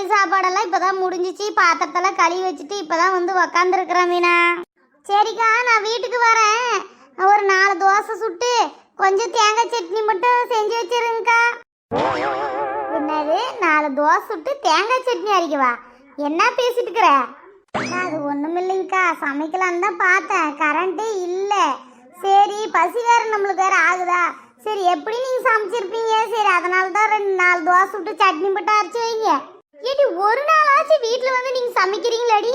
சமையல் சாப்பாடெல்லாம் இப்போதான் முடிஞ்சிச்சு. பாத்திரத்தெல்லாம் கழுவி வச்சுட்டு இப்போதான் வந்து உக்காந்துருக்குறேன் மீனா. சரிக்கா, நான் வீட்டுக்கு வரேன். ஒரு 4 தோசை சுட்டு கொஞ்சம் தேங்காய் சட்னி மட்டும் செஞ்சு வச்சிருங்கக்கா. என்னது 4 தோசை சுட்டு தேங்காய் சட்னி அரைக்கவா? என்ன பேசிட்டு இருக்கிற? அது ஒன்றும் இல்லைங்கக்கா, சமைக்கலான்னு தான் பார்த்தேன், கரண்ட்டே இல்லை. சரி பசி வேறு நம்மளுக்கு வேறு ஆகுதா, சரி எப்படி நீங்கள் சமைச்சிருப்பீங்க, சரி அதனால தான் 4 தோசை சுட்டு சட்னி மட்டும் அரைச்சி வைங்க. ஏடி ஒரு நாளாச்சும் வீட்டில் வந்து நீங்கள் சமைக்கிறீங்களாடி?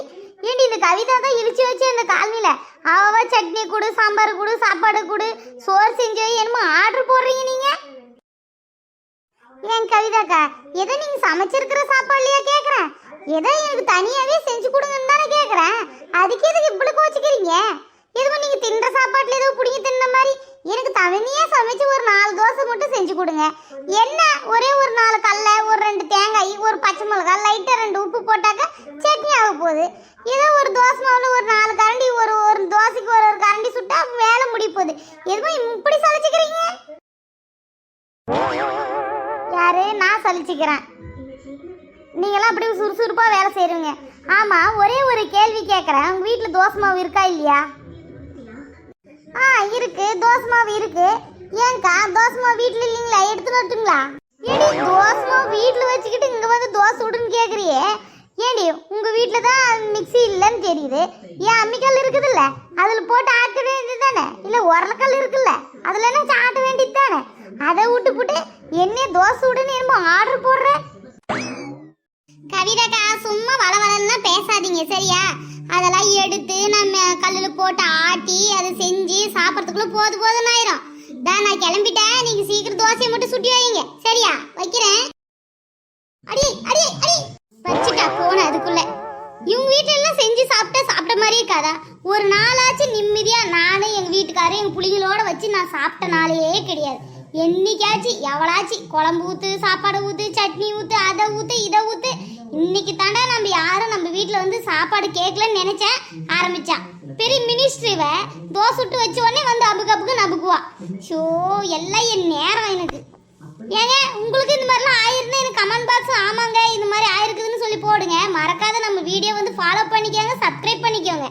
ஏடி இந்த கவிதா தான் இழிச்சு வச்சு இந்த காலனியில் அவ சட்னி கொடு, சாம்பார் கொடு, சாப்பாடு கொடு, சோறு செஞ்சு வை, என்னமோ ஆர்டர் போடுறீங்க நீங்கள். ஏன் கவிதாக்கா, எதை நீங்கள் சமைச்சிருக்கிற சாப்பாடுலையா கேட்குறேன்? எதை எனக்கு தனியாகவே செஞ்சு கொடுங்கன்னு தானே கேட்குறேன். அதுக்கு எதுக்கு இப்படி கோச்சிக்கிறீங்க? எதுவும் நீங்கள் தின்ற சாப்பாட்டில் எதுவும் பிடிங்கி தின்ன மாதிரி எனக்கு தனியாக சமைச்சு ஒரு 4 தோசை மட்டும் செஞ்சு கொடுங்க. என்ன ஒரே ஒரு 4 கடலை, ஒரு 2 தேங்காய், ஒரு பச்சை மிளகாய், லைட்டாக 2 உப்பு போட்டாக்க சட்னி ஆக போகுது. ஏதோ ஒரு தோசை மாவில் ஒரு 4 கரண்டி, ஒரு தோசைக்கு ஒரு கரண்டி சுட்டா வேலை முடிய போகுது. எதுவும் இப்படி சலிச்சுக்கிறீங்க? யாரு? நான் சலிச்சுக்கிறேன். நீங்களாம் அப்படி சுறுசுறுப்பாக வேலை செய்கிறீங்க. ஆமாம், ஒரே ஒரு கேள்வி கேட்குறேன். உங்கள் வீட்டில் தோசை மாவு இருக்கா இல்லையா? இருக்கு, தோசை மாவு இருக்கு. ஏன்க்கா தோசை மாவு வீட்டில் இல்லைங்களா? எடுத்துட்டு வரட்டுங்களா? ஏடி தோசை மாவு வீட்டில் வச்சுக்கிட்டு இங்கே வந்து தோசை விடுன்னு கேட்குறியே? ஏடி உங்கள் வீட்டில் தான் மிக்சி இல்லைன்னு தெரியுது, ஏன் அம்மிக்கல் இருக்குதுல்ல, அதில் போட்டு ஆட்ட வேண்டியது தானே? இல்லை உரலக்கல் இருக்குல்ல, அதில் என்ன ஆட்ட வேண்டியது தானே? அதை விட்டு போட்டு என்ன தோசை விடுன்னு என்னமோ ஆர்டர் போடுற. கவிதாக்கா, சும்மா வளவளன்னா பேசாதீங்க சரியா? அதெல்லாம் எடுத்து நம்ம கல்லில் போட்டு ஆட்டி அதை செஞ்சு சாப்பிட்றதுக்குள்ள போதும்னு ஆயிரும். தான் நான் கிளம்பிட்டேன், நீங்க சீக்கிரம் தோசையை மட்டும் சுட்டி வைங்க சரியா? வைக்கிறேன். அடி அடி அடி வச்சுட்டா போன அதுக்குள்ள. இவங்க வீட்டுல எல்லாம் செஞ்சு சாப்பிட்ட மாதிரியே இருக்காதா? ஒரு நாளாச்சு நிம்மதியா நானும் எங்க வீட்டுக்காரரும் எங்க புள்ளிகளோட வச்சு நான் சாப்பிட்ட நாளே கிடையாது. என்னைக்காச்சு எவளாச்சு குழம்பு ஊத்து, சாப்பாடு ஊத்து, சட்னி ஊத்து, அதை ஊத்து, இதை ஊத்து. இன்னைக்கு தாண்டா நம்ம யாரும் நம்ம வீட்டில் வந்து சாப்பாடு கேட்கலன்னு நினைச்சேன், ஆரம்பிச்சான். பெரிய மினிஸ்ட்ரிவ தோசை சுட்டு வச்ச உடனே வந்து அபுக்கு நபுக்குவா. ஷோ எல்லாம் என் நேரம் எனக்கு. ஏங்க உங்களுக்கு இந்த மாதிரிலாம் ஆயிருந்தா எனக்கு கமெண்ட் பாக்ஸ் ஆமாங்க இந்த மாதிரி ஆயிருக்குதுன்னு சொல்லி போடுங்க. மறக்காத நம்ம வீடியோ வந்து ஃபாலோ பண்ணிக்கோங்க, சப்ஸ்கிரைப் பண்ணிக்கோங்க.